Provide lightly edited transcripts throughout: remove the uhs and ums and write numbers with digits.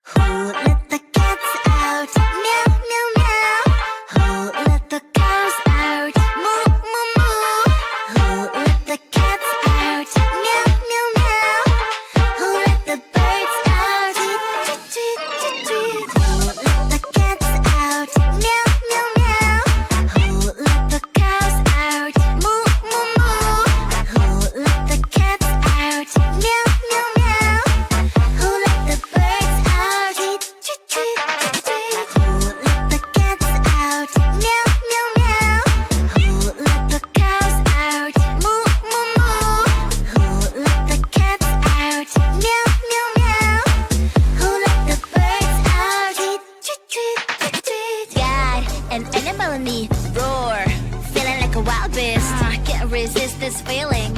Who let the cats out? Meow, meow, meow. Who let the cows out? Moo, moo, moo. Who let the cats out? Meow, meow, meow. Who let the birds out? Tweet, tweet, tweet, tweet. Who let the cats out? Meow, meow, meow. Who let the cows out? Moo, moo, moo. Who let the cats out? Meow, meow, meow. Who let the birds out? Tweet, tweet, tweet, tweet. Who let the cats out? Meow, meow, meow. Who let the cows out? Moo, moo, moo. Who let the cats out? Meow, meow, meow. Who let the birds out? Tweet, tweet, tweet, tweet. God, an animal in me, roar, feeling like a wild beast. Can't resist this feeling.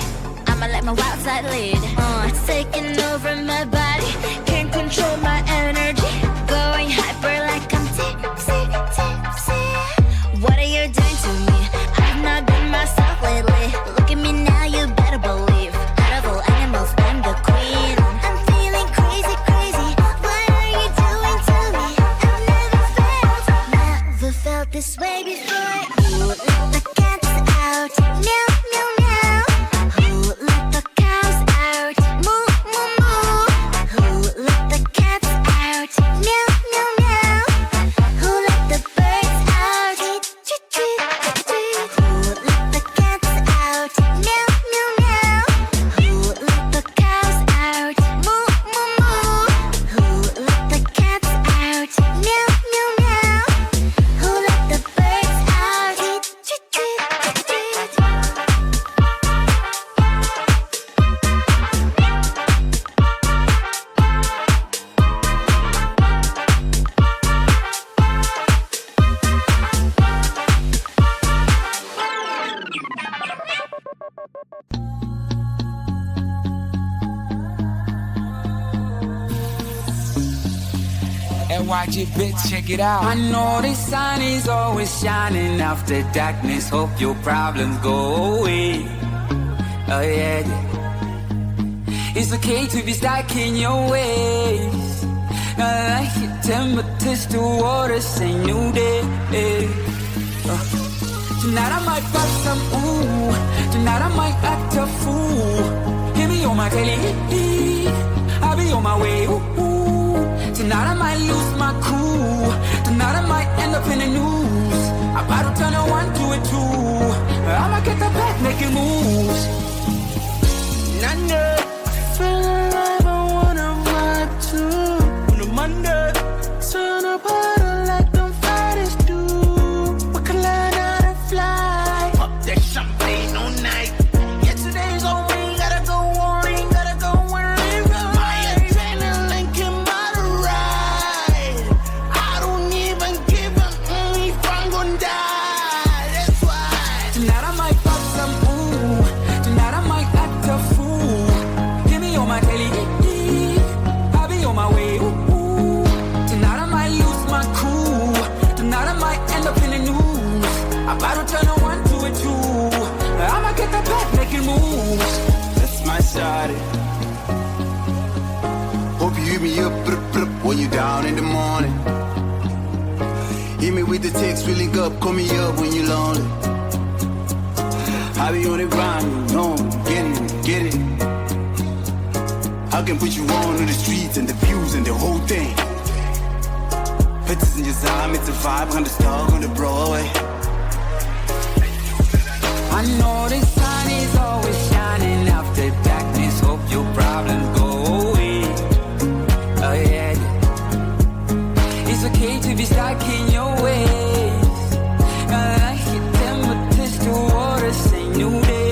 I'ma let my wild side lead. It's taking over my body, can't control my energy. Going hyper like I'm tipsy, tipsy. What are you doing to me? I've not been myself lately. Look at me now, you better believe. Out of all animals, I'm the queen. I'm feeling crazy, crazy. What are you doing to me? I've never felt this way before. Who let the cats out? Meow, meow, meow. Who let the cows out? Moo, moo, moo. Who let the cats out? Meow, meow, meow. Who let the birds out? Tweet, tweet, tweet, tweet. Who let the cats out? Meow, meow, meow. Who let the cows out? Moo, moo, moo. Who let the cats out? Meow, meow, meow. Who let the birds out? Tweet, tweet, tweet, tweet. And watch it, bitch, check it out. I know the sun is always shining after darkness. Hope your problems go away. Oh yeah, yeah. It's okay to be stuck in your ways. I like your temperatures to water, say new day. Tonight I might pop some ooh. Tonight I might act a fool. Hit me on my telly, I'll be on my way. Ooh. Tonight I might lose my cool. Tonight I might end up in the news. I'm about to turn a 1 to a 2. I'ma get the back making moves. None. Feel alive, I wanna vibe too. On a Monday, turn up harder like them fighters do. We can learn how to fly. Pop that champagne all night. Yesterday's on me, gotta go worry, gotta go worry. My adrenaline came by the ride. I don't even give a if I'm gonna die. That's why. Tonight I might pop some ooh. Tonight I might act a fool. Hit me on my telly, I'll be on my way. Ooh. Tonight I might lose my cool. Tonight I might end up in the news. I'm about to turn a 1 to a 2. I'ma get the back making moves. That's my shawty. Hope you hit me up when you down in the morning. Hit me with the text, we link up, call me up when you lonely. I be on the grind, you know, get it. I can put you on in the streets and the views and the whole thing. Pictures in your time, it's a 500 star on the Broadway. I know the sun is always shining after darkness. Hope your problems go away. Oh yeah, yeah. It's okay to be stuck in your ways. I like your temperatures to water, say new day.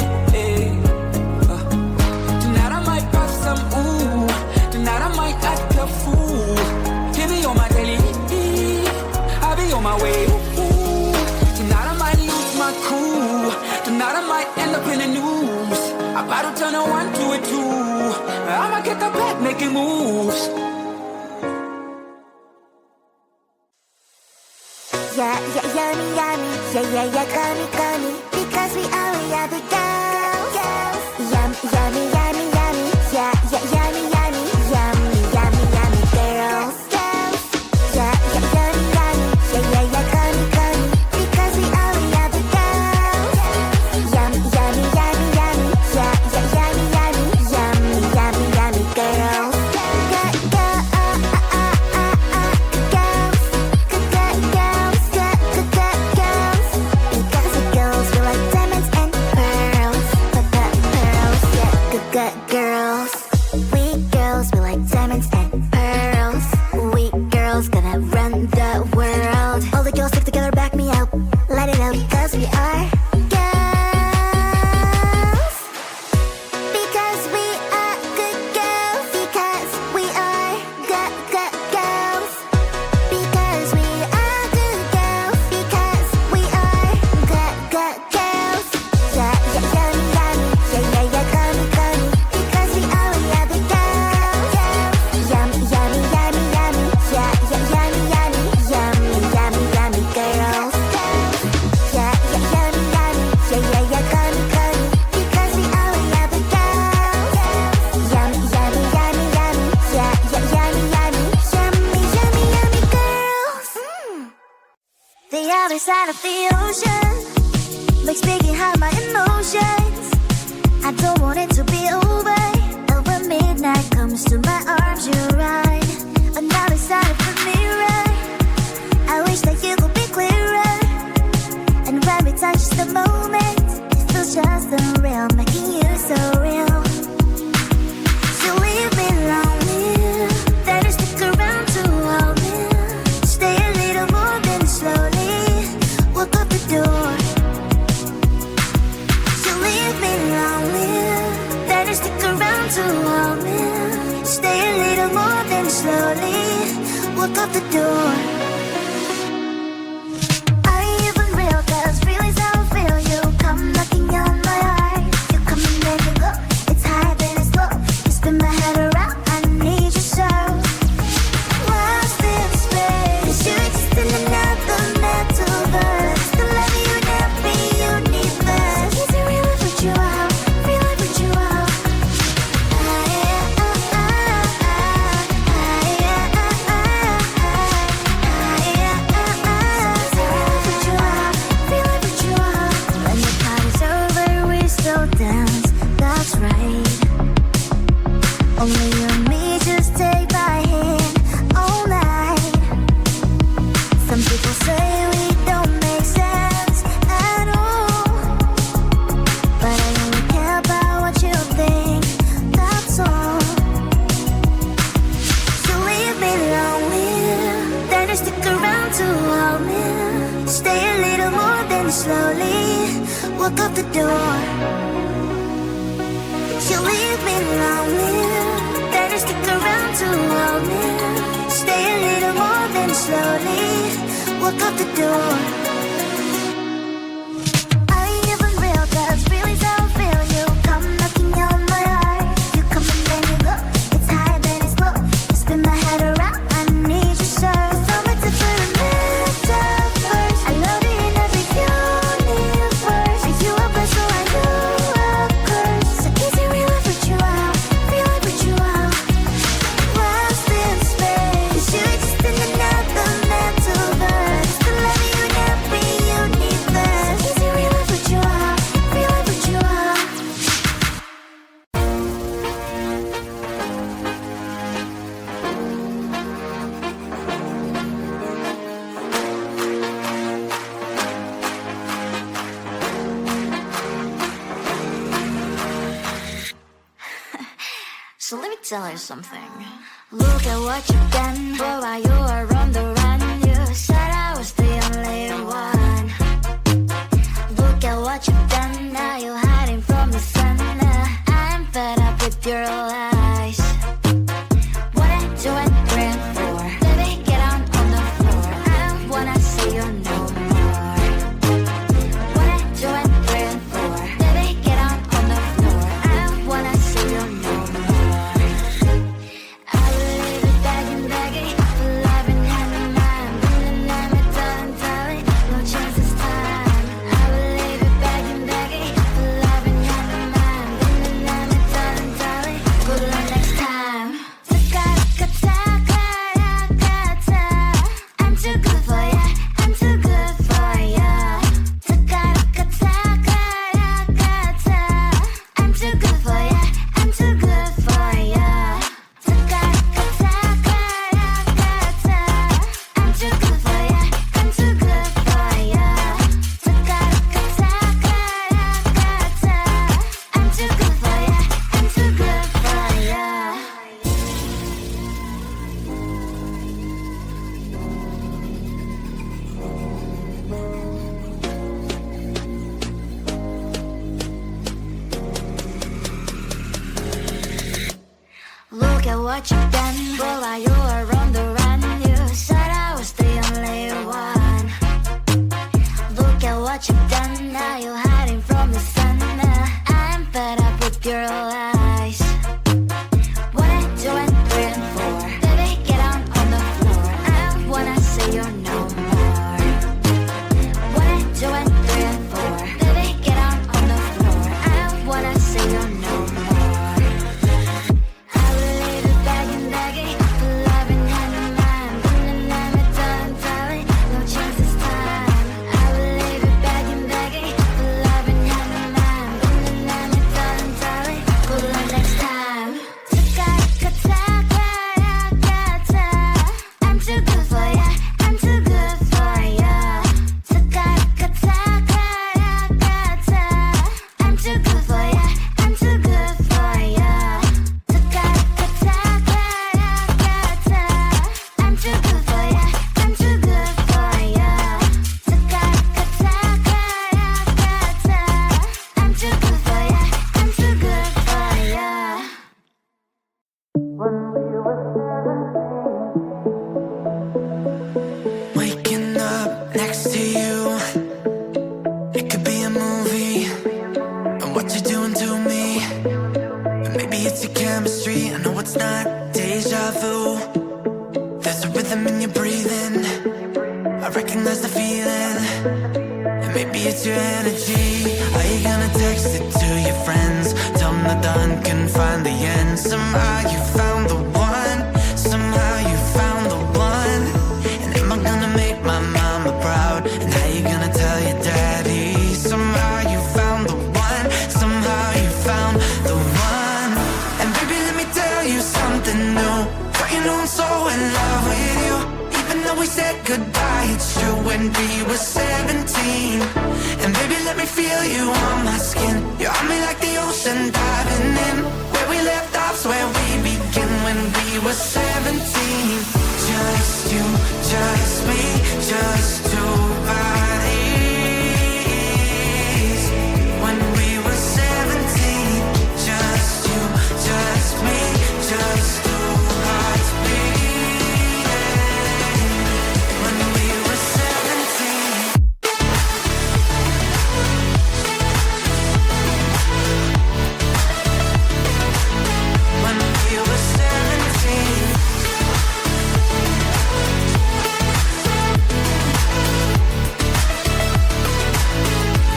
Tonight I might pop some ooh. Tonight I might act a fool. Hit me on my telly, I'll be on my way. Ooh. Tonight I might lose my cool. Tonight I might end up in the news. I'm about to turn a 1 to a 2. I'ma get the back making moves. Yeah, yeah, yummy, yummy. Yeah, yeah, yeah, gummy, gummy. Because we only have the girls. Yum, yummy, yummy, yummy. Yeah, yeah, yummy, yummy. Yummy, yummy, yummy girls. the world. All the girls stick together, back me up. Light it up, because we are girls. Because we are good girls. Because we are girls. Because we are good girls. Because we are girls. Yeah, yeah, yummy, yummy. Yeah, yeah, yeah, gummy, gummy. Because we are the girls. Yummy, yummy, yummy, yummy. Yeah, yeah, yummy, yummy. Yummy, yummy, yummy girls. Yeah, yeah, yummy, yummy. Yeah, yeah, yeah, gummy, gummy. Because we are the girls. Yummy, yummy, yummy, yummy. Yeah, yeah, yummy, yummy. Yummy, yummy, yummy girls. The other side of the ocean makes me hide my emotions. I don't want it to be over. And when midnight comes to my arms, you run. Another side of the mirror. I wish that you could be clearer. And when we touch the moment, it feels just unreal, making you so real. So leave me lonely, then you stick around to hold me. Stay a little more than slowly walk up the door. So leave me lonely, then you stick around to hold me. Stay a little more than slowly walk up the door. Are you even real? 'Cause real is how I feel. You come knocking on my heart. You come and then you go. It's high then it's low. You spin my head around. I need you so. Lost in space. You exist in another metaverse. The love you never universe. Is it real if you are? Real if you are? When the party's over, we still dance. That's right. Only you and me, just take my hand all night. Some people say we don't make sense at all, but I only care about what you think. That's all. So leave me lonely, then you stick around to hold me. Stay a little more than slowly walk up the door. You leave me lonely, then you stick around to hold me. Stay a little more than slowly walk up the door. Are you even real? 'Cause real is how I feel. You come knocking on my heart. You come and then you go. It's high then it's low. You spin my head around. I need you so. So much to put a metaverse. I love it in every universe. Are you a blessing? So I know a curse. So is it real if you are? Real if you are? Lost in space. You exist in another metaverse. The love you never universe. Is it real if you are? Real if you are? So let me tell you something. Look at what you've done. Boy, while you were on the run, you said I was the only one. Look at what you've done. Now you're hiding from the sun. I'm fed up with your lies. What I do and bring for? Baby, get on the floor. I don't wanna see you no more. What I do and bring for? Baby, get on the floor. I don't wanna see you no more. I believe it back in the what you've done. But while you were on the run, you said I was the only one. Look at what you've done, now you're hiding from the sun. I'm fed up with your lies. 1, 2, and 3, and 4. Baby, get on the floor. I wanna see you no more. 1, 2, and 3, and 4. Baby, get on the floor. I wanna see you no more. I will leave it begging for love and hand in mind. And I'm darling, no chance this time. I will leave it begging for love and hand in mind. And I'm darling, good luck next time. I'm too good for ya. I'm too good for ya. I'm too good for ya. I'm too good for ya. I'm too good for ya. I'm too good for ya. I'm too good for ya. I'm too good for ya. Waking up next to you, it could be a movie. And what you're doing to me, and maybe it's your chemistry. I know it's not deja vu. There's a rhythm in your breathing, I recognize the feeling. And maybe it's your energy. Are you gonna text it to your friends? Tell them the dawn can find the end. Somehow you found the one. Somehow you found the one. And am I gonna make my mama proud? And how you gonna tell your daddy? Somehow you found the one. Somehow you found the one. And baby, let me tell you something new. Don't you know I'm so in love with you? Even though we said goodbye, it's true when we were 17. And baby, let me feel you on my skin. You're on me like the ocean diving in. Where we left off's where we begin when we were 17. Just you, just me, just two bodies. When we were 17. Just you, just me, just two hearts beating. When we were 17. When we were 17.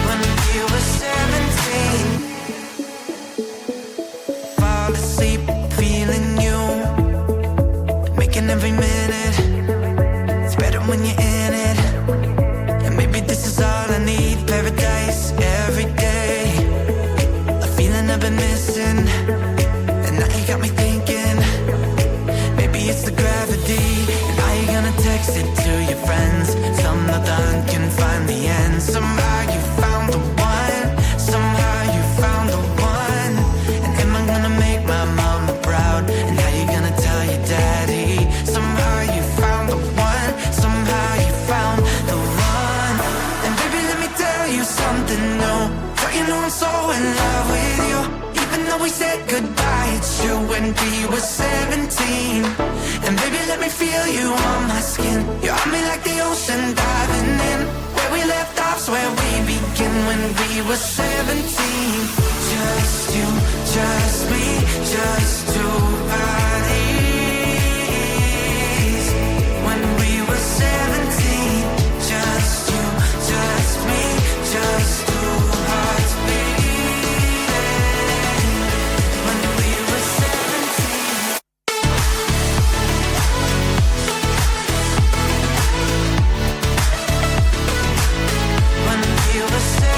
When we were 17. Fall asleep feeling you, making every minute. It's better when you're in it. And maybe this is all I need. Paradise every day. A feeling I've been missing. And now you got me thinking, maybe it's the gravity. And are you gonna text it to your friends? Some of them can find the end. Somehow you found the one. Somehow you found the one. And am I gonna make my mama proud? And how you gonna tell your daddy? Somehow you found the one. Somehow you found the one. And baby, let me tell you something new. Don't you know I'm so in love with you? Even though we said goodbye, it's true when we were 17. And baby, let me feel you on my skin. You're on me like the ocean diving in. Where we left off's where we begin when we were 17. Just you, just me, just two bodies. When we were 17. Just you, just me, just two hearts beating. When we were 17. When we were 17.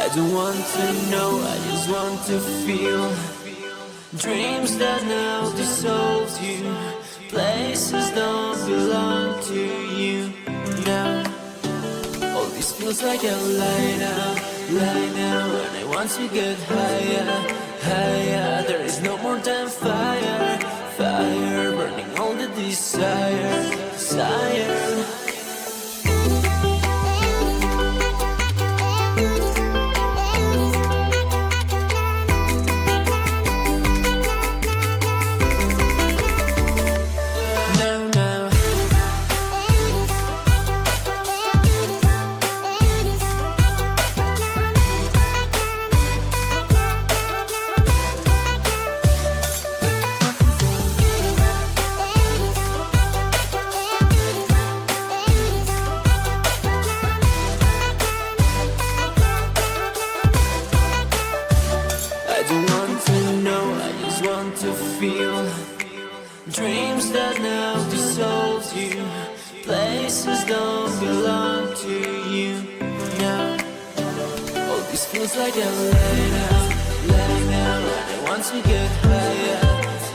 I don't want to know, I just want to feel. Dreams that now dissolve you. Places don't belong to you now. All this feels like a lie now. And I want to get higher, higher. There is no more than fire, fire, burning all the desire, desire. Dreams that now dissolve you. Places don't belong to you now. All this feels like a lie now. And I want to get higher,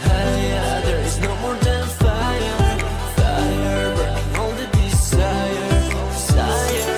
higher. There is no more than fire, fire, burning all the desire, desire.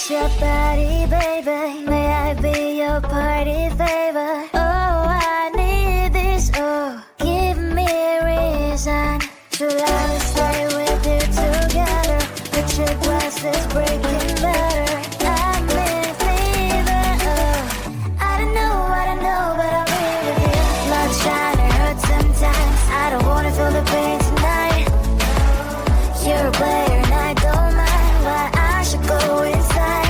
Your body, baby. May I be your party favor? Oh, I need this. Oh, give me a reason to let me stay with you together. But your glass is breaking better. I'm in fever. Oh, I don't know, but I'll be with you. Blood shine, it hurts sometimes. I don't wanna feel the pain tonight. You're a player and I don't mind, but I should go inside.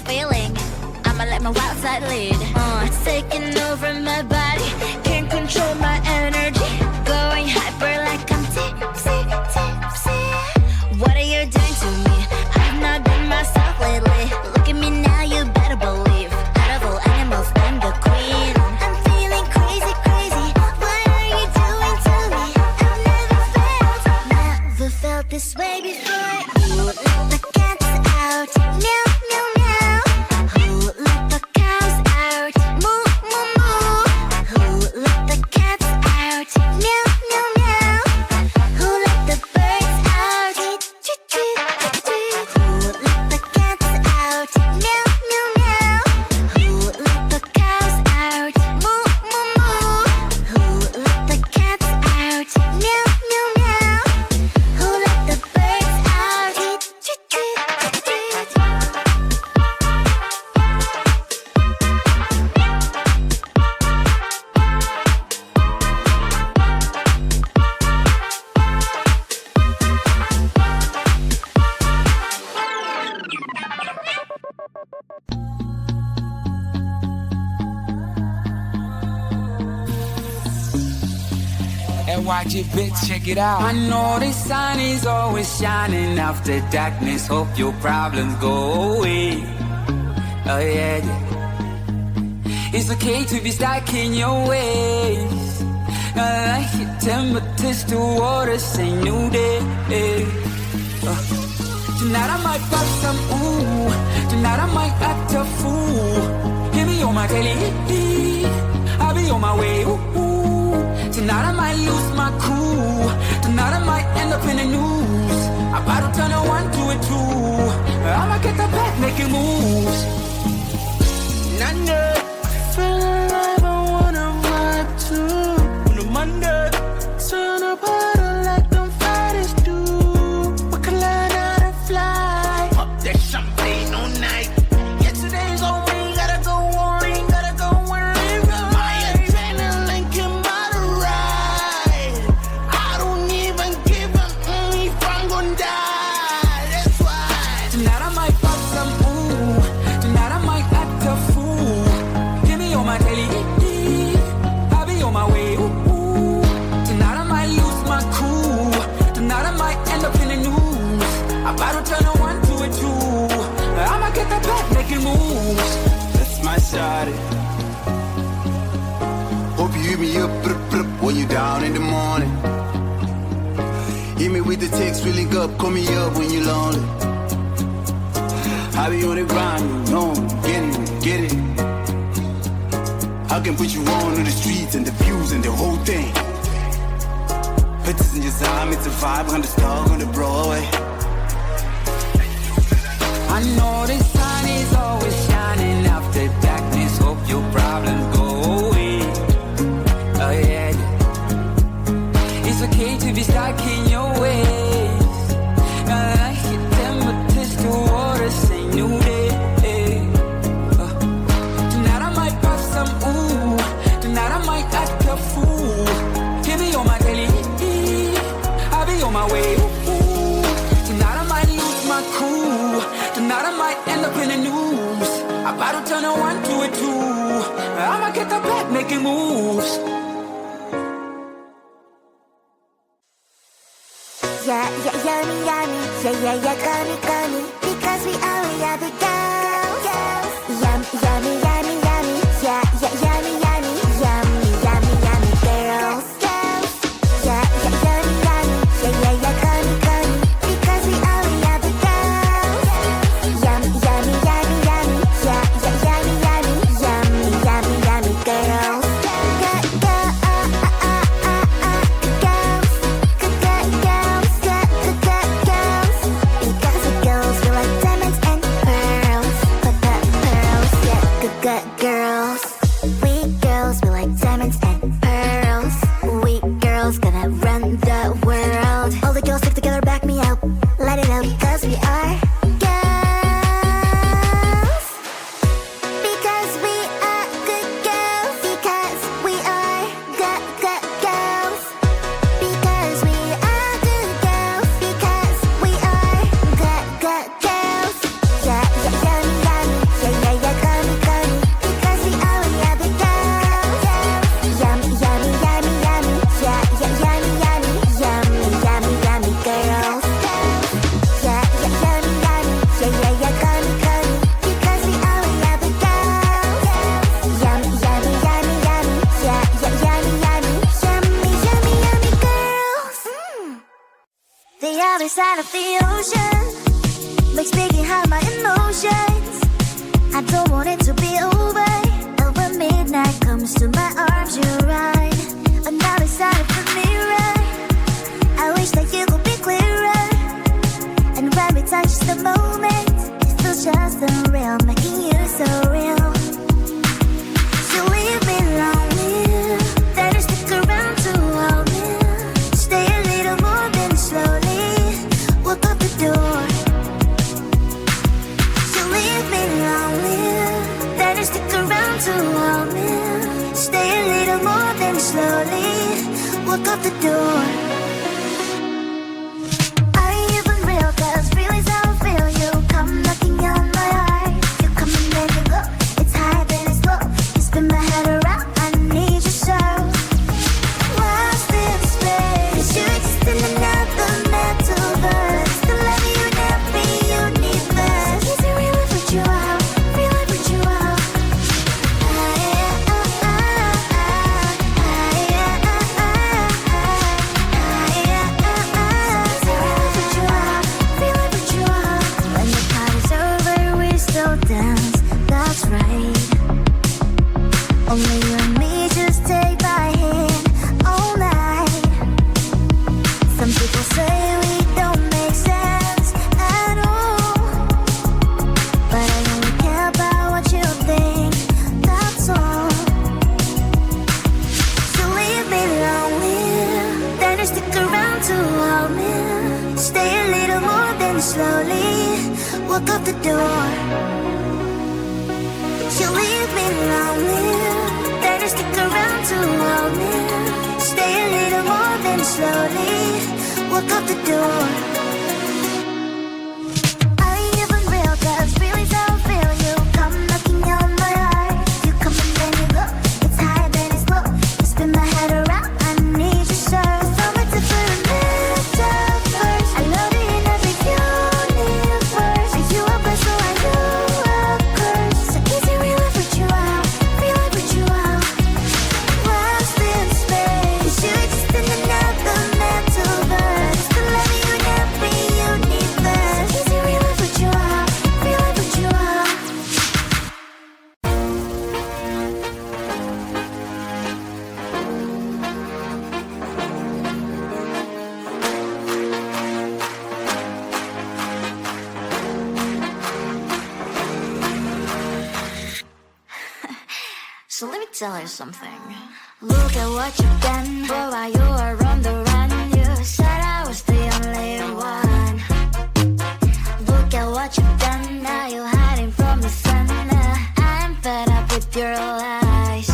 feeling. I'ma let my wild side lead. It's taking over my body. Can't control my energy. Going hyper like I'm tipsy, tipsy. What are you doing to me? I've not been myself lately. Look at me now, you better believe. Out of all animals, I'm the queen. I'm feeling crazy, crazy. What are you doing to me? I've never felt this way before. Who let the cats out? Meow, meow, meow. Who let the cows out? Moo, moo, moo. Who let the cats out? Meow, meow, meow. Who let the birds out? Tweet, tweet, tweet, tweet. Who let the cats out? Meow, meow, meow. Who let the cows out? Moo, moo, moo. Who let the cats out? Meow, meow, meow. Who let the birds out? Tweet, tweet, tweet, tweet. And watch it, bitch, check it out. I know the sun is always shining after darkness. Hope your problems go away. Oh yeah, yeah. It's okay to be stuck in your ways. I like it, temperatures to water, say new day. Tonight I might pop some ooh. Tonight I might act a fool. Hear me on my telly. I'll be on my way. Ooh, ooh. Tonight I might lose my cool. Tonight I might end up in the news. I'm about to turn a 1 to a 2. I'ma get the back making moves. Nana, feel alive, I wanna vibe too. On a Monday, turn up harder like them fighters do. We can learn how to fly. Pop that champagne all night. Yesterday's on me, gotta go on, gotta go where it goes. My adrenaline came by the ride. I don't even give a if I'm gonna die. That's why. Tonight I might pop some ooh. Tonight I might act a fool. Hear me on my telly. I'll be on my way. Ooh, ooh. Tonight I might lose my cool. Tonight I might end up in the news. I'm about to turn a 1 to a 2. I'ma get the back making moves. That's my shawty. Hope you hear me up, when you down in the morning. Hit me with the text, we link up, call me up when you lonely. I be on the grind, you know, get it. I can put you on to the streets and the views and the whole thing. Pictures in your time, it's a 500 dog on the Broadway. I know the sun is always shining after darkness. Hope your problems go away. Oh yeah, yeah. It's okay to be stuck in your ways. I like it, temperatures to water, say new day. Tonight I might pop some ooh. Tonight I might act a fool. Hear me on my telly. I'll be on my way. Ooh. Tonight I might lose my cool. Tonight I might end up in the news. I'm about to turn a 1 to a 2. I'ma get the back making moves. Yeah, yeah, yummy, yummy. Yeah, yeah, yeah, gummy, gummy. Because we are the girls. Yum, yummy, yummy, yummy. Yeah, yeah, yummy, yummy. Yummy, yummy, yummy girls. Yeah, yeah, yummy, yummy. Yeah, yeah, yeah, gummy, gummy. Because we are the girls. Yum, yummy, yummy, yummy. Yeah, yeah, yummy, yummy. Yummy, yummy, yummy girls. Girls. Because we're girls, we're Another side of the ocean makes me get high my emotions. I don't want it to be over. Over midnight comes to my arms, you're right. Another side of the mirror, I wish that you could be clearer. And when we touch the moment, it feels just unreal, making you so real. So leave me lonely, then you stick around to hold me. Stay a little more than slowly walk up the door. So leave me lonely, then you stick around to hold me. Stay a little more than slowly walk up the door. Are you even real? 'Cause feelings how I feel. You come knocking on my heart. You come and then you go. It's high then it's low. You spin my head around. I need you so. Lost in space. You're just in another metaverse. The love you never universe. Is it real if you out? Feel like what you out. When the party's over, we still dance. That's right. Only you and me just take my hand all night. Some people say we don't make sense at all, but I only care about what you think. That's all. So leave me lonely, then you stick around to hold me. Stay a little more than slowly walk up the door. So leave me lonely, then you stick around to hold me. Stay a little more than slowly walk up the door. Are you even real? 'Cause feelings how I feel. You come knocking on my heart. You come and then you go. It's high then it's low. You spin my head around. I need you so. So much to put in metaverse. I love you in every universe. Are you a blessing or are you a curse? So is it real if what you out? Feel like what you out. Lost in space. You're just in another metaverse. The love you never universe. Is it real if what you out? Feel like what you out. So let me tell you something. Look at what you've done. Boy, while you were on the run, you said I was the only one. Look at what you've done. Now you're hiding from the sun. I'm fed up with your lies.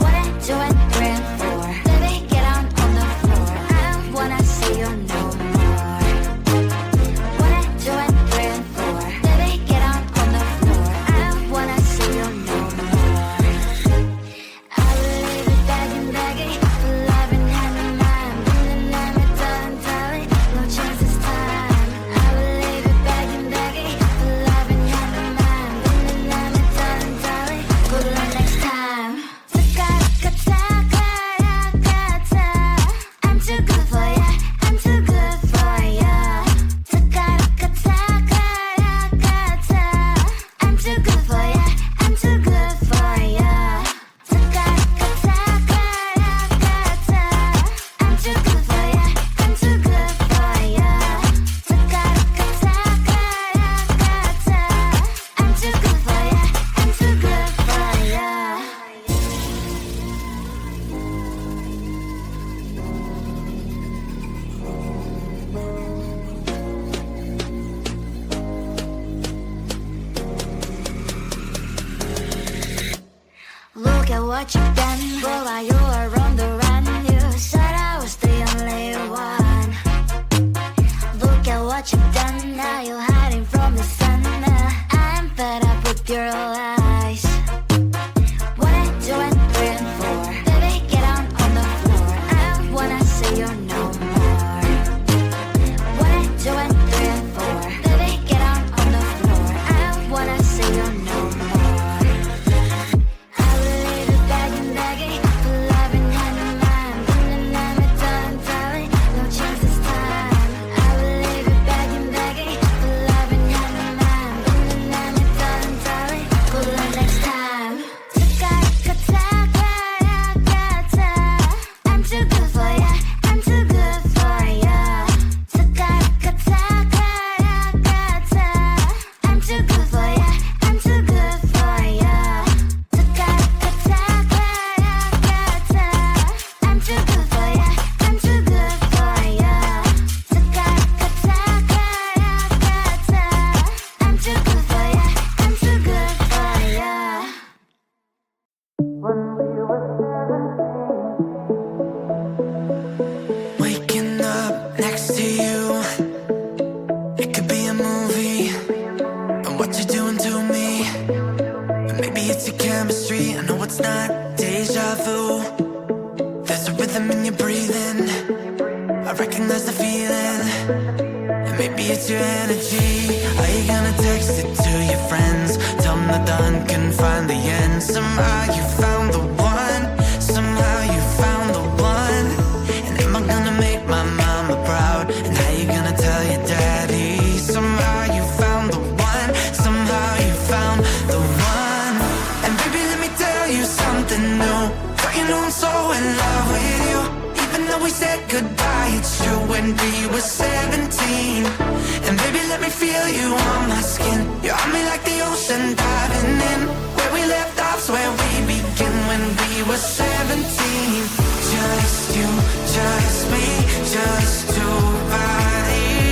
What I do and dream for. Baby, get on the floor. I don't wanna see you no more. What I do and dream for. Baby, get on the floor. I don't wanna see you no more. I believe it begging, begging, loving hand in hand, feeling like me telling, telling, no chance this time. I believe it begging, begging, loving hand in hand, feeling like me telling, telling, good luck next time. I'm too good for ya, I'm too good for ya. I'm too good for ya, I'm too good for ya. I'm too good for ya, I'm too good for ya. I'm too good for ya, I'm too good for ya. Look at what you've done. Boy, while you were on the run, you said I was the only one. Look at what you've done. Now you're hiding from the sun. I'm fed up with your lies. What I do and dream for. Baby, get on the floor. I don't wanna see you no more. What I do and dream for. Baby, get on the floor. I don't wanna see you no more. I believe it begging, begging, loving hand in hand, feeling like me telling, telling, no chance this time. it's your chemistry. I know it's not deja vu. There's a rhythm in your breathing. I recognize the feeling. And maybe it's your energy. Are you gonna text it to your friends? Tell them the dawn can find the end. Somehow you found the one. Somehow you found the one. And am I gonna make my mama proud? And how you gonna tell your daddy? Somehow you found the one. Somehow you found the one. And baby, let me tell you something new. But you know I'm so in love with you. Even though we said goodbye, it's true when we were 17. And baby, let me feel you on my skin. You're on me like the ocean diving in. Where we left off's where we begin when we were 17. Just you, just me, just two bodies.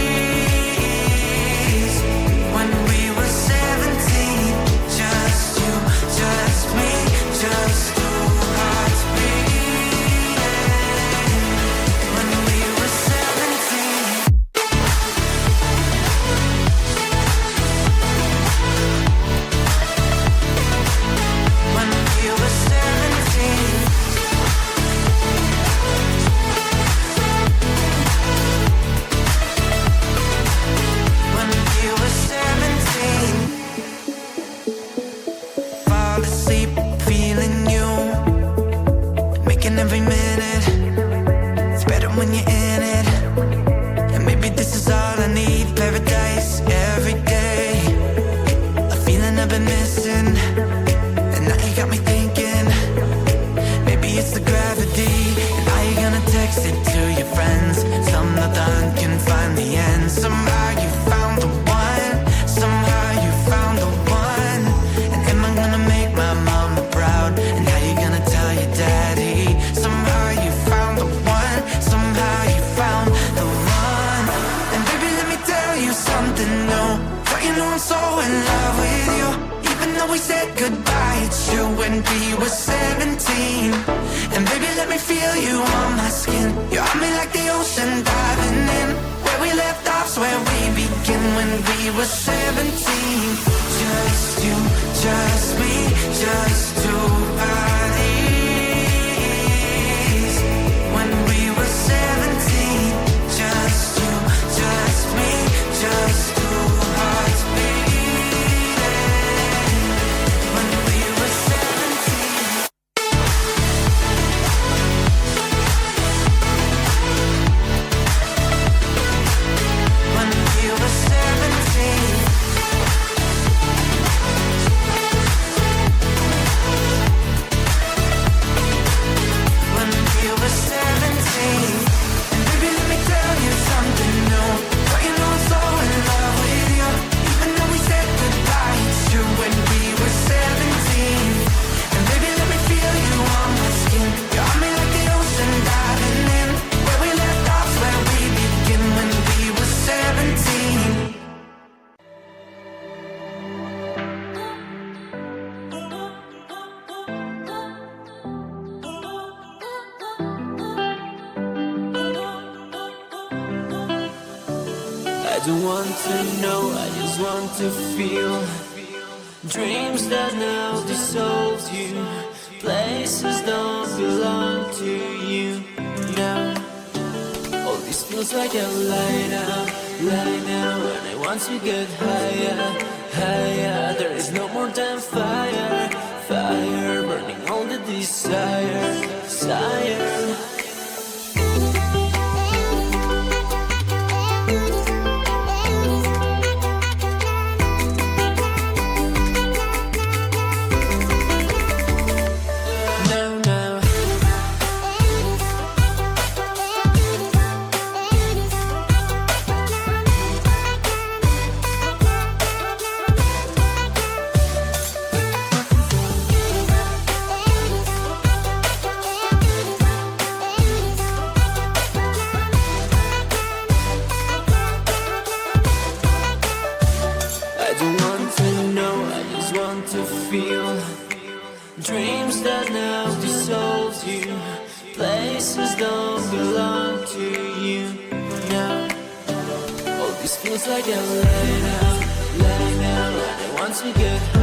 When we were 17. Just you, just me, just two hearts beating. When we were 17. When we were 17. When we were 17. Fall asleep feeling you. Making every minute. It's better when you're in it. And maybe this is all I need. Paradise every day. A feeling I've been missing. And now you got me thinking. Maybe it's the gravity. And are you gonna text it to your friends? Some nothing can find the end. Somehow you found the one. Somehow you found the one. And am I gonna make my mama proud? And how you gonna tell your daddy? Somehow you found the one. Somehow you found the one. And baby, let me tell you something new. But you know I'm so in love with you. Even though we said goodbye, it's true when we were 17. And baby, let me feel you on my skin. You're on me like the ocean diving in. Where we left off's where we begin when we were 17. Just you, just me, just two bodies. When we were 17. Just you, just me, just two hearts beating. When we were 17. When we were 17. When we were 17. And baby, let me tell you something new. But you know I'm so in love with you. Even though we said goodbye, it's true when we were 17. And baby, let me feel you on my skin. You're on me like the ocean diving in. Where we left off's where we begin when we were 17. I don't want to know, I just want to feel. Dreams that now dissolve you. Places don't belong to you now. All this feels like a lie now. And I want to get higher, higher. There is no more than fire, fire. Burning all the desire, desire. Now, now. I don't want to know, I just want to feel. Dreams that now dissolve you. Places don't belong to you now. All this feels like a lie now. And I want to get high.